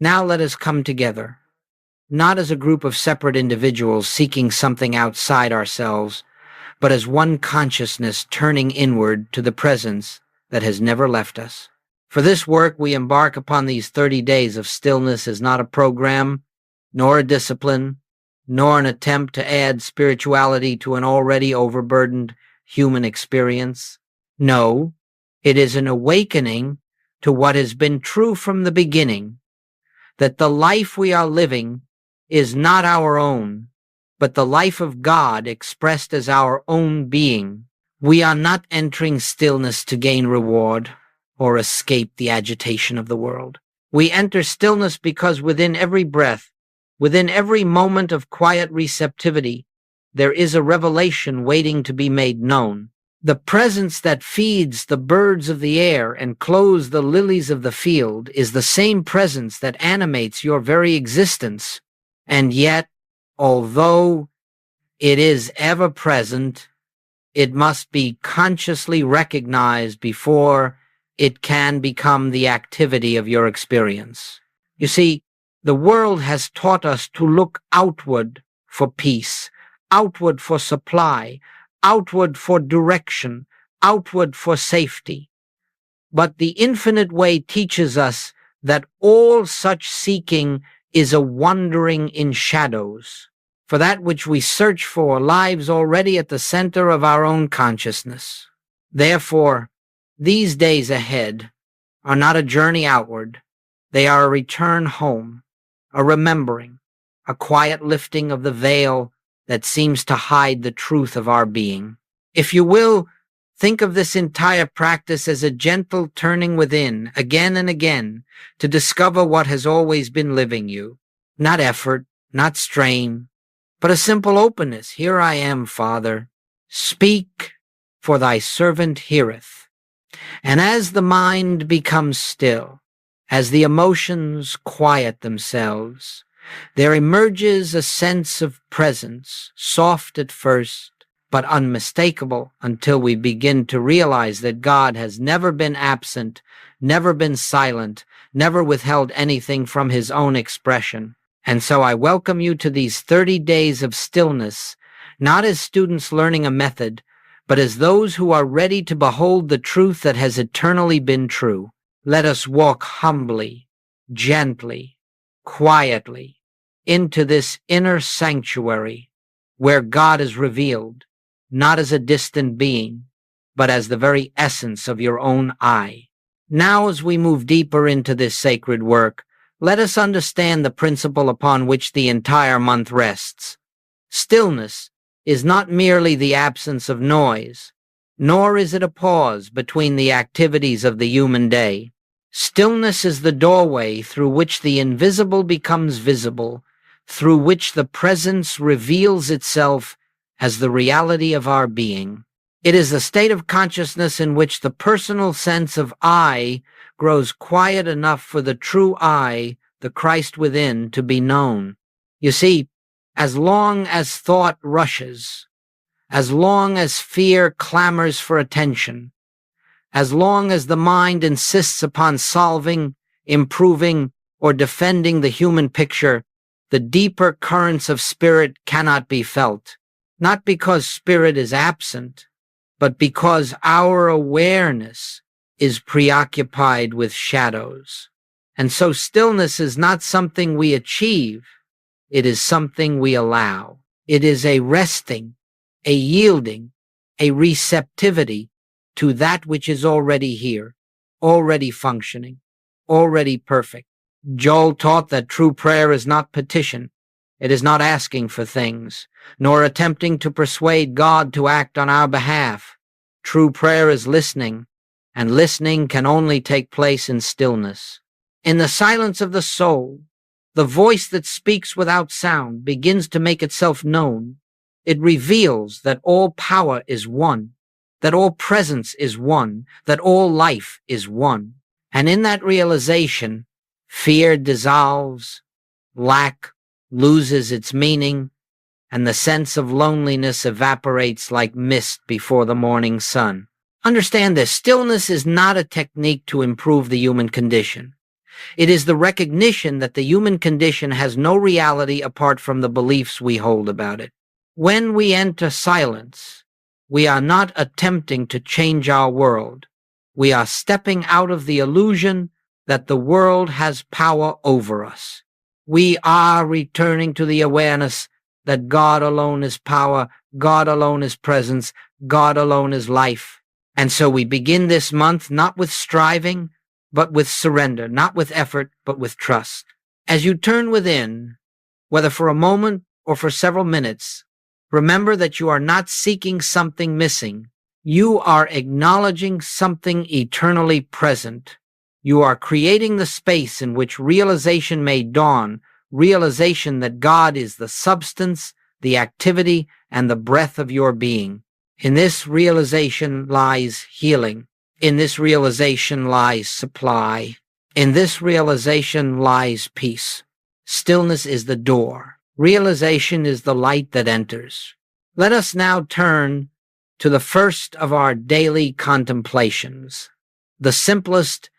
Now let us come together, not as a group of separate individuals seeking something outside ourselves, but as one consciousness turning inward to the presence that has never left us. For this work, we embark upon these 30 days of stillness as not a program, nor a discipline, nor an attempt to add spirituality to an already overburdened human experience. No, it is an awakening to what has been true from the beginning, that the life we are living is not our own, but the life of God expressed as our own being. We are not entering stillness to gain reward or escape the agitation of the world. We enter stillness because within every breath, within every moment of quiet receptivity, there is a revelation waiting to be made known. The presence that feeds the birds of the air and clothes the lilies of the field is the same presence that animates your very existence. And yet, although it is ever present, it must be consciously recognized before it can become the activity of your experience. You see, the world has taught us to look outward for peace, outward for supply, outward for direction, outward for safety. But the infinite way teaches us that all such seeking is a wandering in shadows, for that which we search for lies already at the center of our own consciousness. Therefore, these days ahead are not a journey outward, they are a return home, a remembering, a quiet lifting of the veil that seems to hide the truth of our being. If you will, think of this entire practice as a gentle turning within, again and again, to discover what has always been living you. Not effort, not strain, but a simple openness. Here I am, Father. Speak, for thy servant heareth. And as the mind becomes still, as the emotions quiet themselves, there emerges a sense of presence, soft at first, but unmistakable until we begin to realize that God has never been absent, never been silent, never withheld anything from his own expression. And so I welcome you to these 30 days of stillness, not as students learning a method, but as those who are ready to behold the truth that has eternally been true. Let us walk humbly, gently, quietly into this inner sanctuary where God is revealed, not as a distant being, but as the very essence of your own I. Now, as we move deeper into this sacred work, let us understand the principle upon which the entire month rests. Stillness is not merely the absence of noise, nor is it a pause between the activities of the human day. Stillness is the doorway through which the invisible becomes visible, through which the presence reveals itself as the reality of our being. It is the state of consciousness in which the personal sense of I grows quiet enough for the true I, the Christ within, to be known. You see, as long as thought rushes, as long as fear clamors for attention, as long as the mind insists upon solving, improving, or defending the human picture, the deeper currents of spirit cannot be felt, not because spirit is absent, but because our awareness is preoccupied with shadows. And so stillness is not something we achieve, it is something we allow. It is a resting, a yielding, a receptivity to that which is already here, already functioning, already perfect. Joel taught that true prayer is not petition. It is not asking for things, nor attempting to persuade God to act on our behalf. True prayer is listening, and listening can only take place in stillness. In the silence of the soul, the voice that speaks without sound begins to make itself known. It reveals that all power is one, that all presence is one, that all life is one. And in that realization, fear dissolves, lack loses its meaning, and the sense of loneliness evaporates like mist before the morning sun. Understand this, stillness is not a technique to improve the human condition. It is the recognition that the human condition has no reality apart from the beliefs we hold about it. When we enter silence, we are not attempting to change our world. We are stepping out of the illusion that the world has power over us. We are returning to the awareness that God alone is power, God alone is presence, God alone is life. And so we begin this month not with striving, but with surrender, not with effort, but with trust. As you turn within, whether for a moment or for several minutes, remember that you are not seeking something missing. You are acknowledging something eternally present. You are creating the space in which realization may dawn, realization that God is the substance, the activity, and the breath of your being. In this realization lies healing. In this realization lies supply. In this realization lies peace. Stillness is the door. Realization is the light that enters. Let us now turn to the first of our daily contemplations, the simplest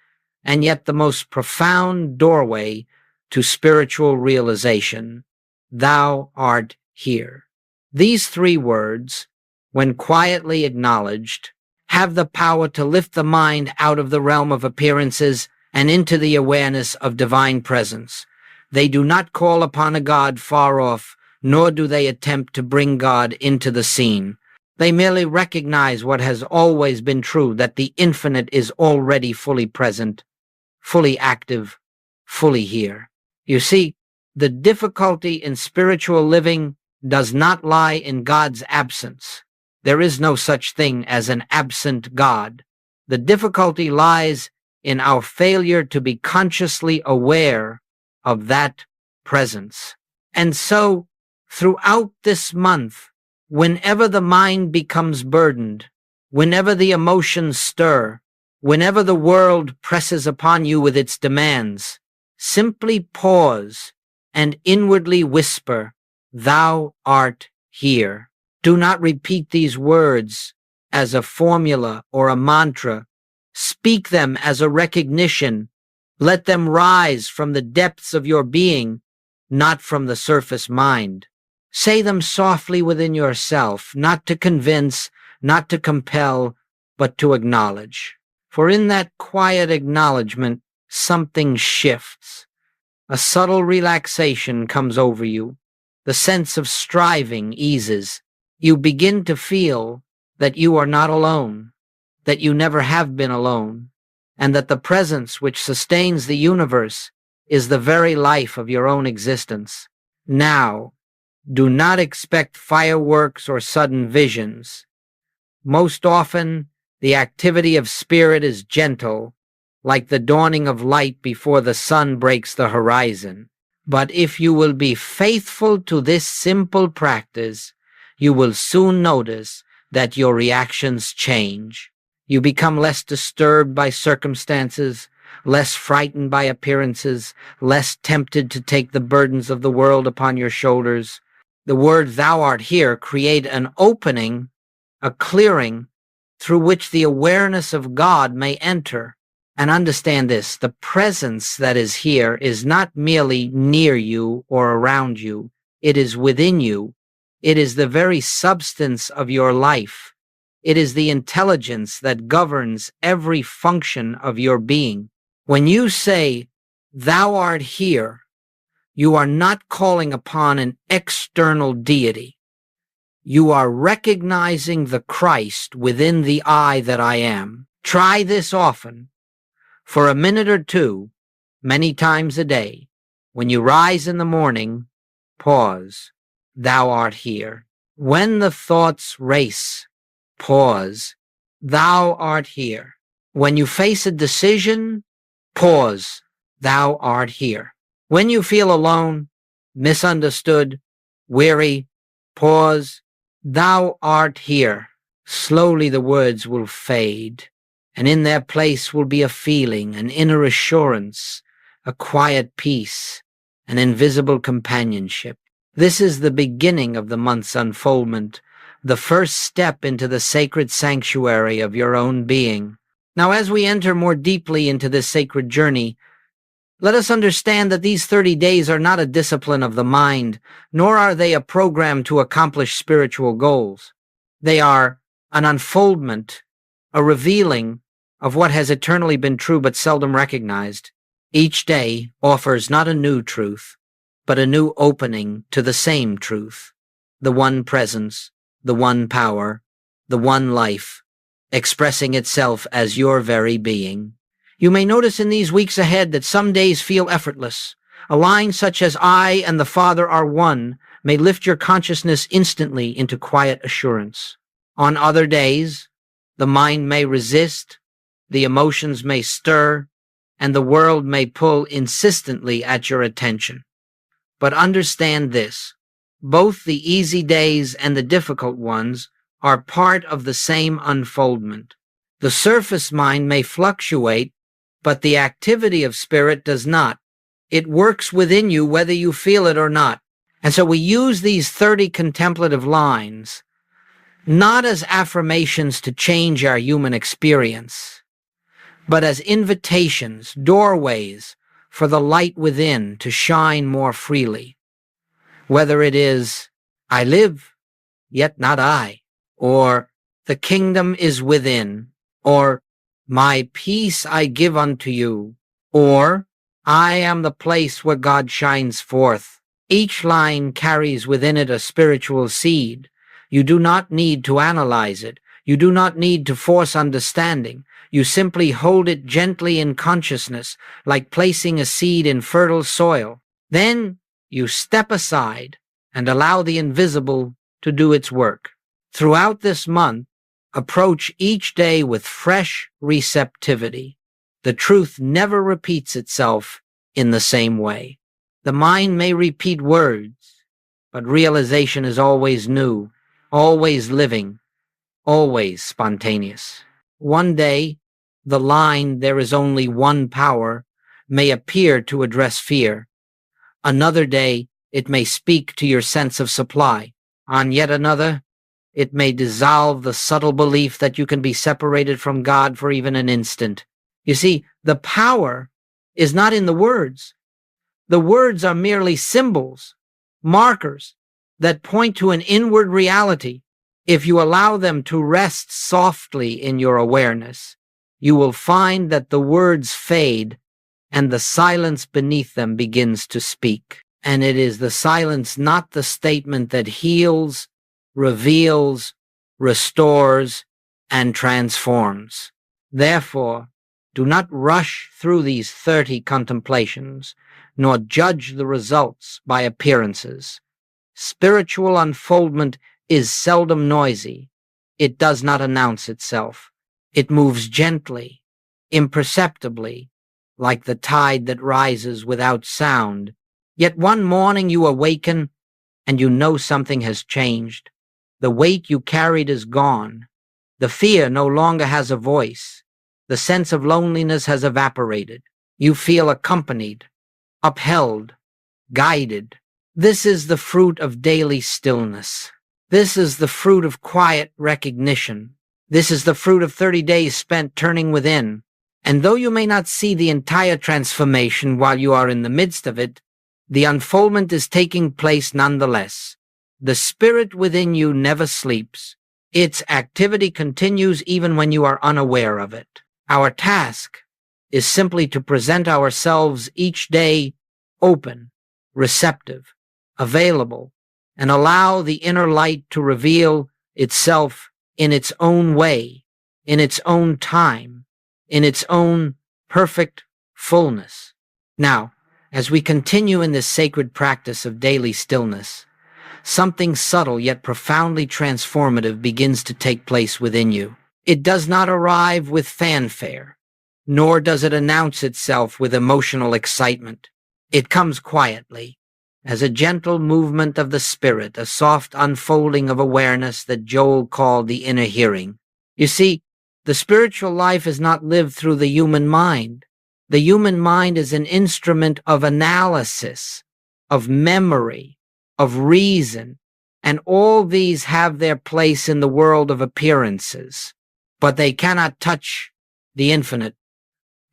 and yet the most profound doorway to spiritual realization. Thou art here. These three words, when quietly acknowledged, have the power to lift the mind out of the realm of appearances and into the awareness of divine presence. They do not call upon a God far off, nor do they attempt to bring God into the scene. They merely recognize what has always been true, that the infinite is already fully present, fully active, fully here. You see, the difficulty in spiritual living does not lie in God's absence. There is no such thing as an absent God. The difficulty lies in our failure to be consciously aware of that presence. And so, throughout this month, whenever the mind becomes burdened, whenever the emotions stir, whenever the world presses upon you with its demands, simply pause and inwardly whisper, "Thou art here." Do not repeat these words as a formula or a mantra. Speak them as a recognition. Let them rise from the depths of your being, not from the surface mind. Say them softly within yourself, not to convince, not to compel, but to acknowledge. For in that quiet acknowledgement, something shifts. A subtle relaxation comes over you. The sense of striving eases. You begin to feel that you are not alone, that you never have been alone, and that the presence which sustains the universe is the very life of your own existence. Now, do not expect fireworks or sudden visions. Most often, the activity of spirit is gentle, like the dawning of light before the sun breaks the horizon. But if you will be faithful to this simple practice, you will soon notice that your reactions change. You become less disturbed by circumstances, less frightened by appearances, less tempted to take the burdens of the world upon your shoulders. The word "thou art here" create an opening, a clearing, through which the awareness of God may enter. And understand this, the presence that is here is not merely near you or around you. It is within you. It is the very substance of your life. It is the intelligence that governs every function of your being. When you say, "Thou art here," you are not calling upon an external deity. You are recognizing the Christ within the I that I am. Try this often. For a minute or two, many times a day. When you rise in the morning, pause. Thou art here. When the thoughts race, pause. Thou art here. When you face a decision, pause. Thou art here. When you feel alone, misunderstood, weary, pause. Thou art here. Slowly the words will fade, and in their place will be a feeling, an inner assurance, a quiet peace, an invisible companionship. This is the beginning of the month's unfoldment, the first step into the sacred sanctuary of your own being. Now, as we enter more deeply into this sacred journey, Let us understand that these 30 days are not a discipline of the mind, nor are they a program to accomplish spiritual goals. They are an unfoldment, a revealing of what has eternally been true but seldom recognized. Each day offers not a new truth, but a new opening to the same truth, the one presence, the one power, the one life, expressing itself as your very being. You may notice in these weeks ahead that some days feel effortless. A line such as "I and the Father are one" may lift your consciousness instantly into quiet assurance. On other days, the mind may resist, the emotions may stir, and the world may pull insistently at your attention. But understand this: both the easy days and the difficult ones are part of the same unfoldment. The surface mind may fluctuate, but the activity of spirit does not. It works within you whether you feel it or not. And so we use these 30 contemplative lines not as affirmations to change our human experience, but as invitations, doorways for the light within to shine more freely. Whether it is, "I live, yet not I," or "The kingdom is within," or "My peace I give unto you," or "I am the place where God shines forth." Each line carries within it a spiritual seed. You do not need to analyze it. You do not need to force understanding. You simply hold it gently in consciousness, like placing a seed in fertile soil. Then you step aside and allow the invisible to do its work. Throughout this month, approach each day with fresh receptivity. The truth never repeats itself in the same way. The mind may repeat words, but realization is always new, always living, always spontaneous. One day, the line "there is only one power" may appear to address fear. Another day, it may speak to your sense of supply. On yet another, it may dissolve the subtle belief that you can be separated from God for even an instant. You see, the power is not in the words. The words are merely symbols, markers that point to an inward reality. If you allow them to rest softly in your awareness, you will find that the words fade and the silence beneath them begins to speak. And it is the silence, not the statement, that heals, reveals, restores, and transforms. Therefore, do not rush through these 30 contemplations, nor judge the results by appearances. Spiritual unfoldment is seldom noisy. It does not announce itself. It moves gently, imperceptibly, like the tide that rises without sound. Yet one morning you awaken and you know something has changed. The weight you carried is gone. The fear no longer has a voice. The sense of loneliness has evaporated. You feel accompanied, upheld, guided. This is the fruit of daily stillness. This is the fruit of quiet recognition. This is the fruit of 30 days spent turning within. And though you may not see the entire transformation while you are in the midst of it, the unfoldment is taking place nonetheless. The spirit within you never sleeps. Its activity continues even when you are unaware of it. Our task is simply to present ourselves each day open, receptive, available, and allow the inner light to reveal itself in its own way, in its own time, in its own perfect fullness. Now, as we continue in this sacred practice of daily stillness, something subtle yet profoundly transformative begins to take place within you. It does not arrive with fanfare, nor does it announce itself with emotional excitement. It comes quietly, as a gentle movement of the spirit, a soft unfolding of awareness that Joel called the inner hearing. You see, the spiritual life is not lived through the human mind. The human mind is an instrument of analysis, of memory, of reason, and all these have their place in the world of appearances. But they cannot touch the infinite.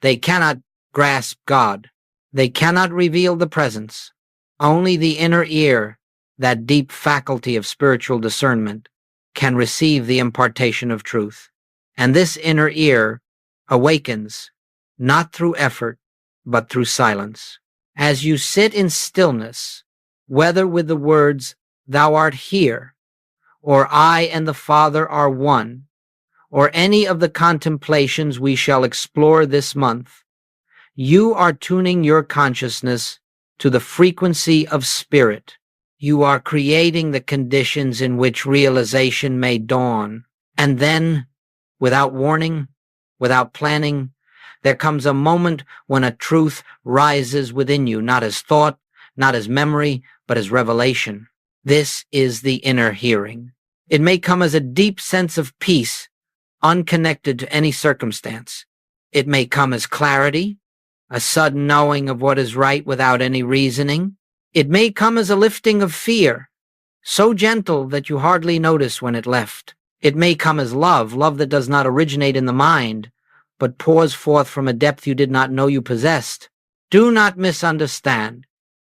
They cannot grasp God. They cannot reveal the presence. Only the inner ear, that deep faculty of spiritual discernment, can receive the impartation of truth. And this inner ear awakens not through effort, but through silence. As you sit in stillness, whether with the words, "Thou art here," or "I and the Father are one," or any of the contemplations we shall explore this month, you are tuning your consciousness to the frequency of spirit. You are creating the conditions in which realization may dawn. And then, without warning, without planning, there comes a moment when a truth rises within you, not as thought, not as memory, but as revelation. This is the inner hearing. It may come as a deep sense of peace, unconnected to any circumstance. It may come as clarity, a sudden knowing of what is right without any reasoning. It may come as a lifting of fear, so gentle that you hardly notice when it left. It may come as love, love that does not originate in the mind, but pours forth from a depth you did not know you possessed. Do not misunderstand.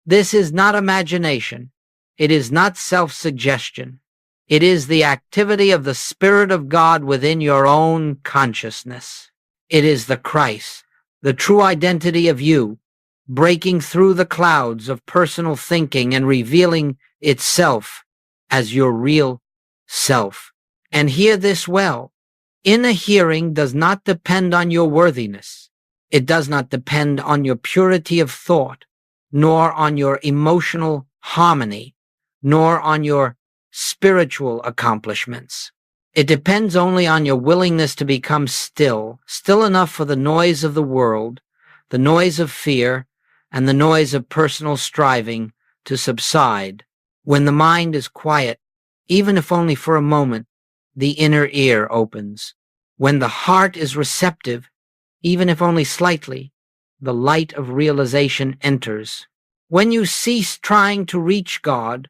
This is not imagination. It is not self-suggestion. It is the activity of the Spirit of God within your own consciousness. It is the Christ, the true identity of you, breaking through the clouds of personal thinking and revealing itself as your real self. And hear this well. Inner hearing does not depend on your worthiness. It does not depend on your purity of thought, nor on your emotional harmony, nor on your spiritual accomplishments. It depends only on your willingness to become still, still enough for the noise of the world, the noise of fear, and the noise of personal striving to subside. When the mind is quiet, even if only for a moment, the inner ear opens. When the heart is receptive, even if only slightly, the light of realization enters. When you cease trying to reach God,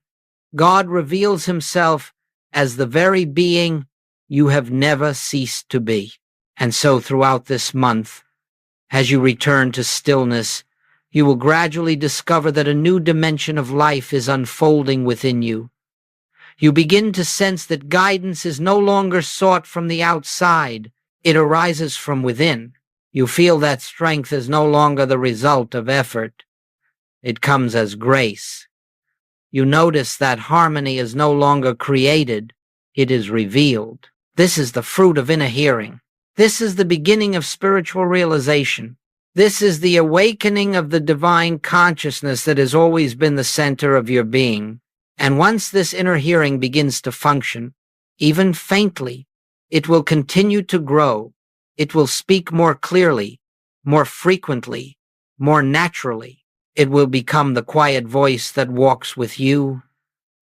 God reveals himself as the very being you have never ceased to be. And so throughout this month, as you return to stillness, you will gradually discover that a new dimension of life is unfolding within you. You begin to sense that guidance is no longer sought from the outside. It arises from within. You feel that strength is no longer the result of effort. It comes as grace. You notice that harmony is no longer created. It is revealed. This is the fruit of inner hearing. This is the beginning of spiritual realization. This is the awakening of the divine consciousness that has always been the center of your being. And once this inner hearing begins to function, even faintly, it will continue to grow. It will speak more clearly, more frequently, more naturally. It will become the quiet voice that walks with you,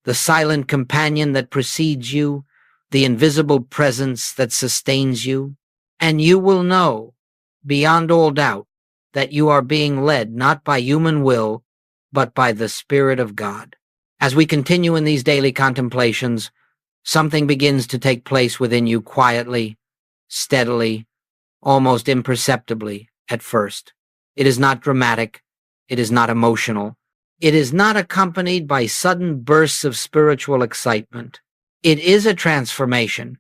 the silent companion that precedes you, the invisible presence that sustains you. And you will know, beyond all doubt, that you are being led not by human will, but by the Spirit of God. As we continue in these daily contemplations, something begins to take place within you quietly, steadily, almost imperceptibly at first. It is not dramatic. It is not emotional. It is not accompanied by sudden bursts of spiritual excitement. It is a transformation,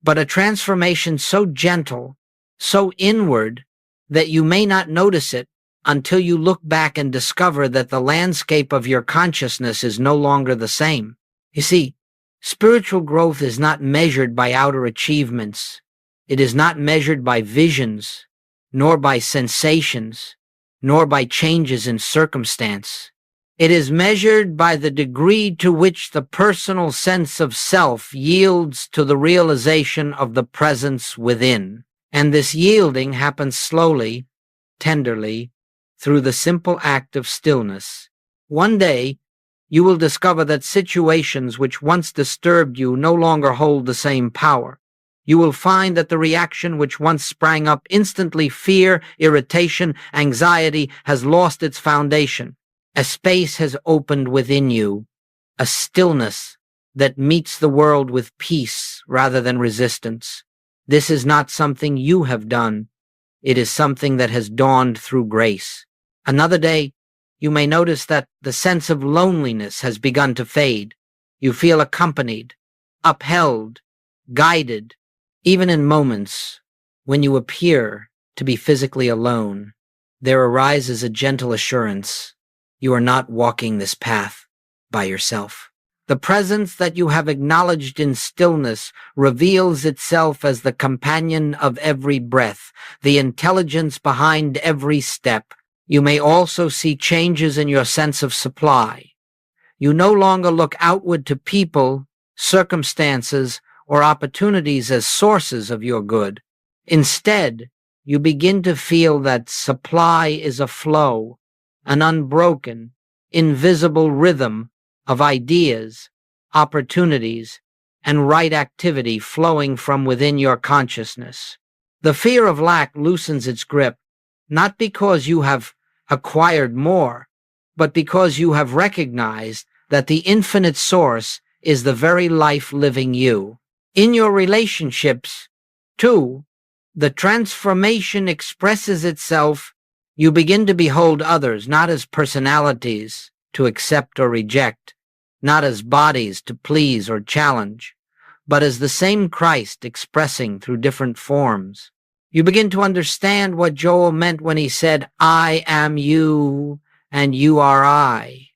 but a transformation so gentle, so inward, that you may not notice it until you look back and discover that the landscape of your consciousness is no longer the same. You see, spiritual growth is not measured by outer achievements. It is not measured by visions, nor by sensations, nor by changes in circumstance. It is measured by the degree to which the personal sense of self yields to the realization of the presence within. And this yielding happens slowly, tenderly, through the simple act of stillness. One day, you will discover that situations which once disturbed you no longer hold the same power. You will find that the reaction which once sprang up instantly, fear, irritation, anxiety, has lost its foundation. A space has opened within you, a stillness that meets the world with peace rather than resistance. This is not something you have done. It is something that has dawned through grace. Another day, you may notice that the sense of loneliness has begun to fade. You feel accompanied, upheld, guided, even in moments when you appear to be physically alone. There arises a gentle assurance you are not walking this path by yourself. The presence that you have acknowledged in stillness reveals itself as the companion of every breath, the intelligence behind every step. You may also see changes in your sense of supply. You no longer look outward to people, circumstances, or opportunities as sources of your good. Instead, you begin to feel that supply is a flow, an unbroken, invisible rhythm of ideas, opportunities, and right activity flowing from within your consciousness. The fear of lack loosens its grip, not because you have acquired more, but because you have recognized that the infinite source is the very life living you. In your relationships, too, the transformation expresses itself. You begin to behold others not as personalities to accept or reject, not as bodies to please or challenge, but as the same Christ expressing through different forms. You begin to understand what Joel meant when he said, "I am you and you are I."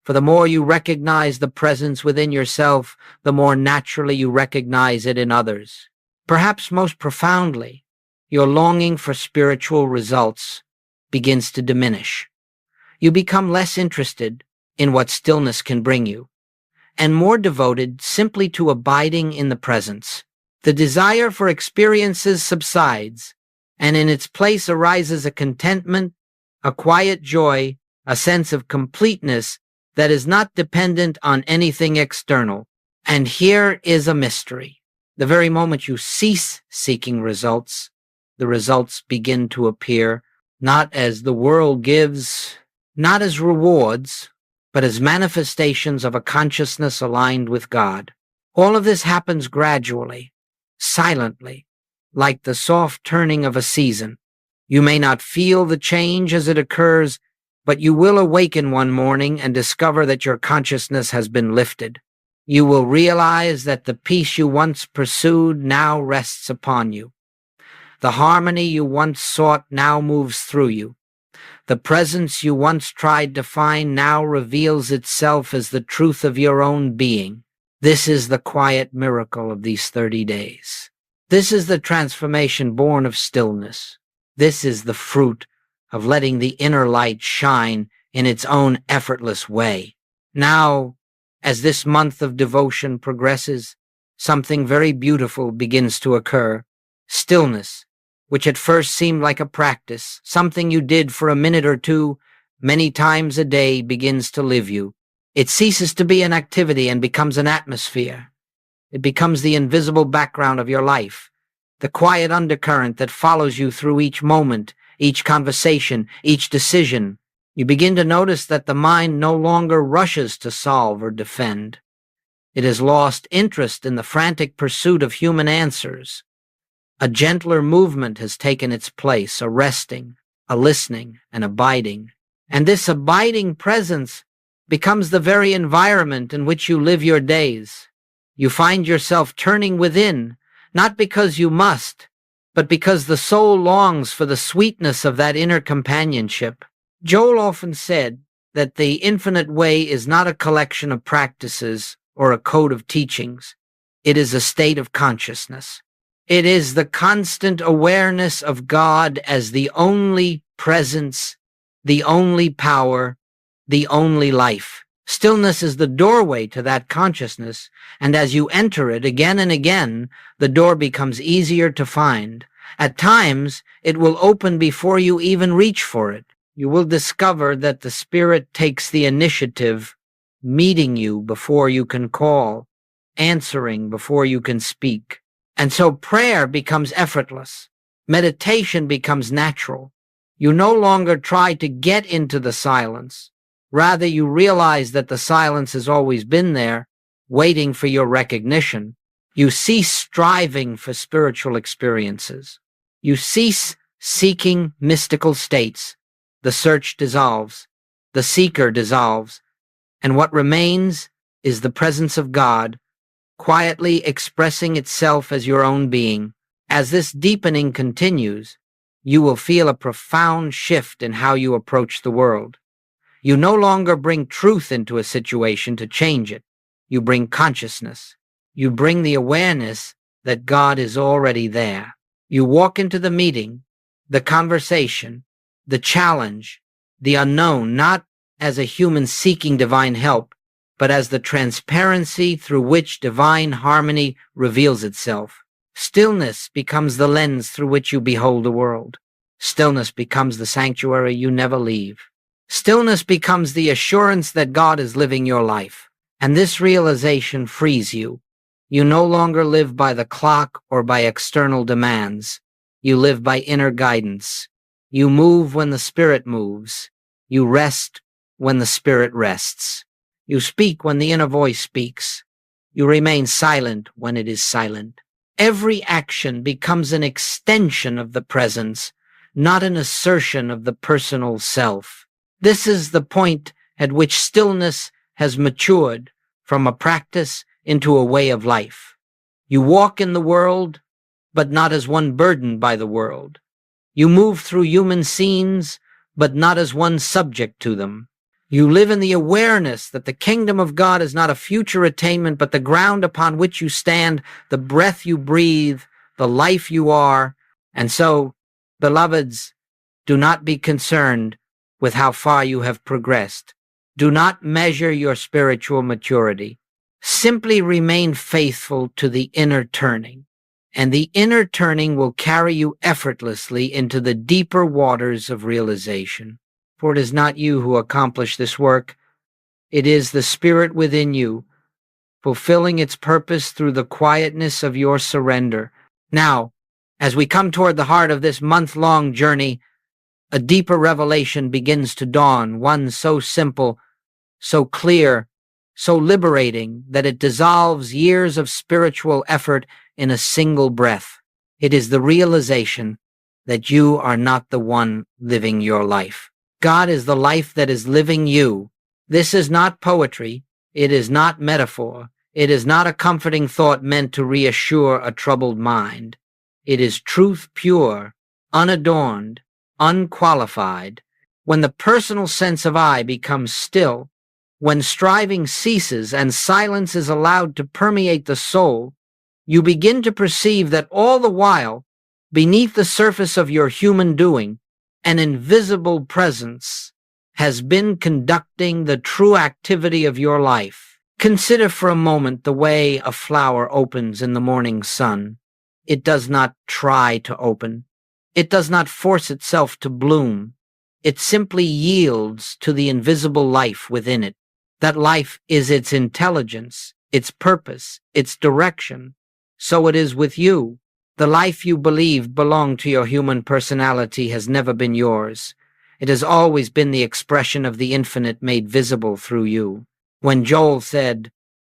For the more you recognize the presence within yourself, the more naturally you recognize it in others. Perhaps most profoundly, your longing for spiritual results begins to diminish. You become less interested in what stillness can bring you, and more devoted simply to abiding in the presence. The desire for experiences subsides, and in its place arises a contentment, a quiet joy, a sense of completeness that is not dependent on anything external. And here is a mystery. The very moment you cease seeking results, the results begin to appear, not as the world gives, not as rewards, but as manifestations of a consciousness aligned with God. All of this happens gradually, silently, like the soft turning of a season. You may not feel the change as it occurs, but you will awaken one morning and discover that your consciousness has been lifted. You will realize that the peace you once pursued now rests upon you. The harmony you once sought now moves through you. The presence you once tried to find now reveals itself as the truth of your own being. This is the quiet miracle of these 30 days. This is the transformation born of stillness. This is the fruit of letting the inner light shine in its own effortless way. Now, as this month of devotion progresses, something very beautiful begins to occur. Stillness, which at first seemed like a practice, something you did for a minute or two, many times a day, begins to live you. It ceases to be an activity and becomes an atmosphere. It becomes the invisible background of your life, the quiet undercurrent that follows you through each moment, each conversation, each decision. You begin to notice that the mind no longer rushes to solve or defend. It has lost interest in the frantic pursuit of human answers. A gentler movement has taken its place, a resting, a listening, and abiding. And this abiding presence becomes the very environment in which you live your days. You find yourself turning within, not because you must, but because the soul longs for the sweetness of that inner companionship. Joel often said that the infinite way is not a collection of practices or a code of teachings. It is a state of consciousness. It is the constant awareness of God as the only presence, the only power, the only life. Stillness is the doorway to that consciousness, and as you enter it again and again, the door becomes easier to find. At times, it will open before you even reach for it. You will discover that the Spirit takes the initiative, meeting you before you can call, answering before you can speak. And so prayer becomes effortless. Meditation becomes natural. You no longer try to get into the silence. Rather, you realize that the silence has always been there, waiting for your recognition. You cease striving for spiritual experiences. You cease seeking mystical states, The search dissolves. The seeker dissolves. And what remains is the presence of God, quietly expressing itself as your own being. As this deepening continues, you will feel a profound shift in how you approach the world. You no longer bring truth into a situation to change it. You bring consciousness. You bring the awareness that God is already there. You walk into the meeting, the conversation, the challenge, the unknown, not as a human seeking divine help, but as the transparency through which divine harmony reveals itself. Stillness becomes the lens through which you behold the world. Stillness becomes the sanctuary you never leave. Stillness becomes the assurance that God is living your life. And this realization frees you. You no longer live by the clock or by external demands. You live by inner guidance. You move when the Spirit moves. You rest when the Spirit rests. You speak when the inner voice speaks. You remain silent when it is silent. Every action becomes an extension of the presence, not an assertion of the personal self. This is the point at which stillness has matured from a practice into a way of life. You walk in the world, but not as one burdened by the world. You move through human scenes, but not as one subject to them. You live in the awareness that the kingdom of God is not a future attainment, but the ground upon which you stand, the breath you breathe, the life you are. And so, beloveds, do not be concerned with how far you have progressed. Do not measure your spiritual maturity. Simply remain faithful to the inner turning, and the inner turning will carry you effortlessly into the deeper waters of realization. For it is not you who accomplish this work. It is the Spirit within you, fulfilling its purpose through the quietness of your surrender. Now, as we come toward the heart of this month-long journey, a deeper revelation begins to dawn, one so simple, so clear, so liberating that it dissolves years of spiritual effort in a single breath. It is the realization that you are not the one living your life. God is the life that is living you. This is not poetry. It is not metaphor. It is not a comforting thought meant to reassure a troubled mind. It is truth pure, unadorned, unqualified. When the personal sense of I becomes still, when striving ceases and silence is allowed to permeate the soul, you begin to perceive that all the while, beneath the surface of your human doing, an invisible presence has been conducting the true activity of your life. Consider for a moment the way a flower opens in the morning sun. It does not try to open. It does not force itself to bloom. It simply yields to the invisible life within it. That life is its intelligence, its purpose, its direction. So it is with you. The life you believed belonged to your human personality has never been yours. It has always been the expression of the infinite made visible through you. When Joel said,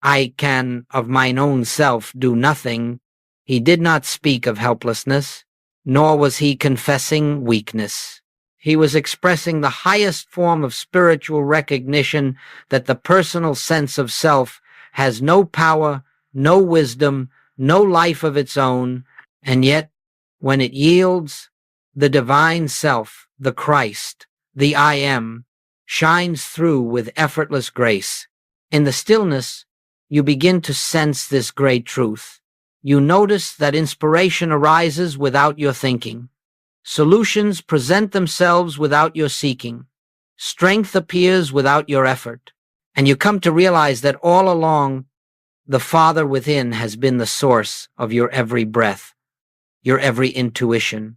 "I can of mine own self do nothing," he did not speak of helplessness, nor was he confessing weakness. He was expressing the highest form of spiritual recognition that the personal sense of self has no power, no wisdom, no life of its own, and yet, when it yields, the divine self, the Christ, the I Am, shines through with effortless grace. In the stillness, you begin to sense this great truth. You notice that inspiration arises without your thinking. Solutions present themselves without your seeking. Strength appears without your effort. And you come to realize that all along, the Father within has been the source of your every breath, your every intuition,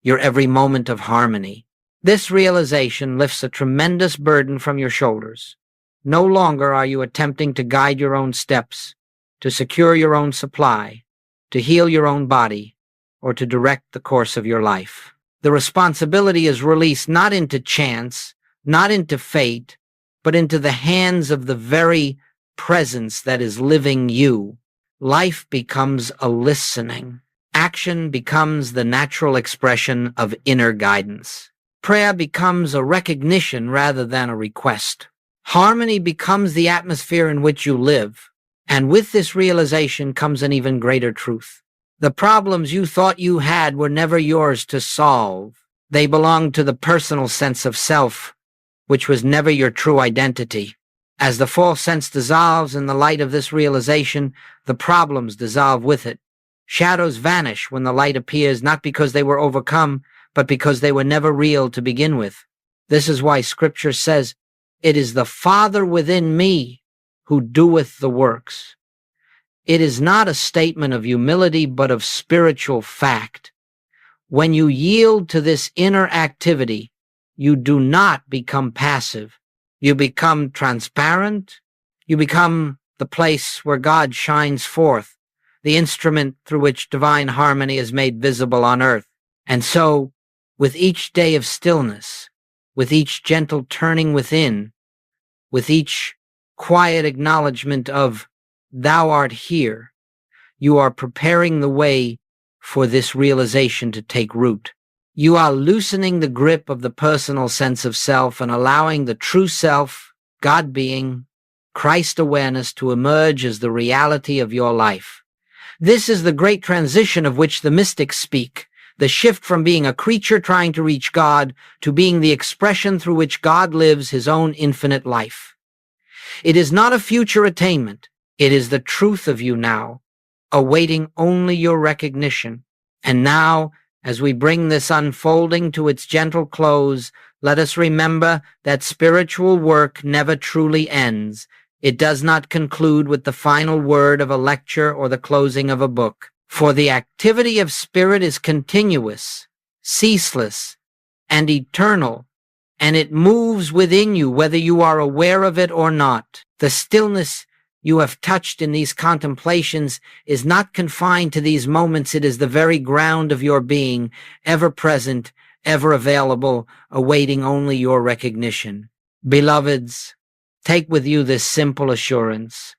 your every moment of harmony. This realization lifts a tremendous burden from your shoulders. No longer are you attempting to guide your own steps, to secure your own supply, to heal your own body, or to direct the course of your life. The responsibility is released not into chance, not into fate, but into the hands of the very presence that is living you. Life becomes a listening. Action becomes the natural expression of inner guidance. prayer becomes a recognition rather than a request. Harmony becomes the atmosphere in which you live, and with this realization comes an even greater truth. The problems you thought you had were never yours to solve. They belonged to the personal sense of self, which was never your true identity. As the false sense dissolves in the light of this realization, the problems dissolve with it. Shadows vanish when the light appears, not because they were overcome, but because they were never real to begin with. This is why Scripture says, "It is the Father within me who doeth the works." It is not a statement of humility, but of spiritual fact. When you yield to this inner activity, you do not become passive. You become transparent. You become the place where God shines forth, the instrument through which divine harmony is made visible on earth. And so, with each day of stillness, with each gentle turning within, with each quiet acknowledgement of "Thou art here," you are preparing the way for this realization to take root. You are loosening the grip of the personal sense of self and allowing the true self, God being, Christ awareness to emerge as the reality of your life. This is the great transition of which the mystics speak, the shift from being a creature trying to reach God to being the expression through which God lives his own infinite life. It is not a future attainment. It is the truth of you now, awaiting only your recognition. And now, as we bring this unfolding to its gentle close, let us remember that spiritual work never truly ends. It does not conclude with the final word of a lecture or the closing of a book. For the activity of spirit is continuous, ceaseless, and eternal, and it moves within you whether you are aware of it or not. The stillness you have touched in these contemplations is not confined to these moments. It is the very ground of your being, ever present, ever available, awaiting only your recognition. Beloveds, take with you this simple assurance.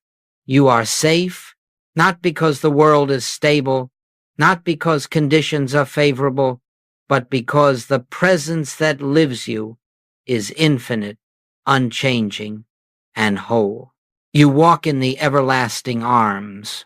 You are safe, not because the world is stable, not because conditions are favorable, but because the presence that lives you is infinite, unchanging, and whole. You walk in the everlasting arms,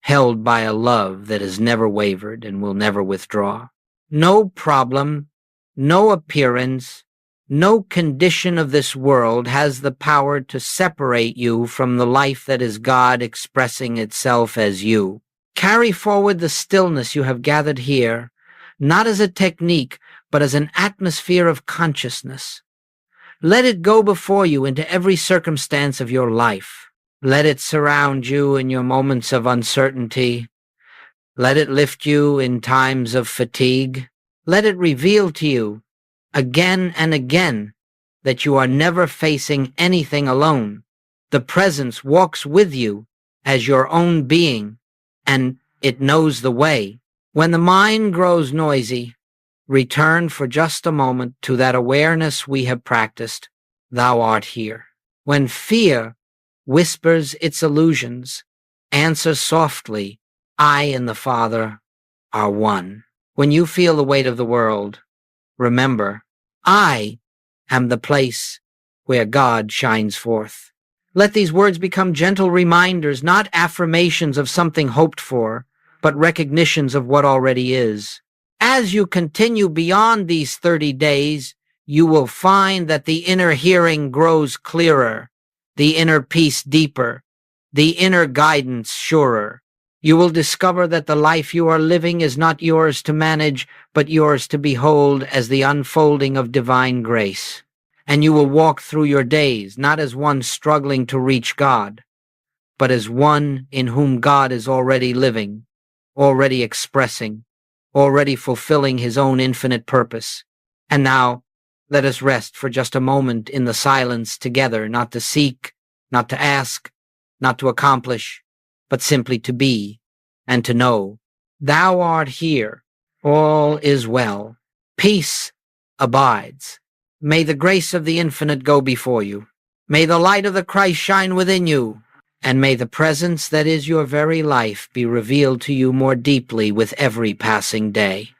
held by a love that has never wavered and will never withdraw. No problem, no appearance, no condition of this world has the power to separate you from the life that is God expressing itself as you. Carry forward the stillness you have gathered here, not as a technique, but as an atmosphere of consciousness. Let it go before you into every circumstance of your life. Let it surround you in your moments of uncertainty. Let it lift you in times of fatigue. Let it reveal to you again and again that you are never facing anything alone. The presence walks with you as your own being, and it knows the way. When the mind grows noisy, return for just a moment to that awareness we have practiced. Thou art here. When fear whispers its illusions, answer softly, I and the Father are one. When you feel the weight of the world, remember, I am the place where God shines forth. Let these words become gentle reminders, not affirmations of something hoped for, but recognitions of what already is. As you continue beyond these 30 days, you will find that the inner hearing grows clearer, the inner peace deeper, the inner guidance surer. You will discover that the life you are living is not yours to manage, but yours to behold as the unfolding of divine grace. And you will walk through your days, not as one struggling to reach God, but as one in whom God is already living, already expressing, already fulfilling his own infinite purpose. And now, let us rest for just a moment in the silence together, not to seek, not to ask, not to accomplish, but simply to be and to know. Thou art here. All is well. Peace abides. May the grace of the infinite go before you. May the light of the Christ shine within you. And may the presence that is your very life be revealed to you more deeply with every passing day.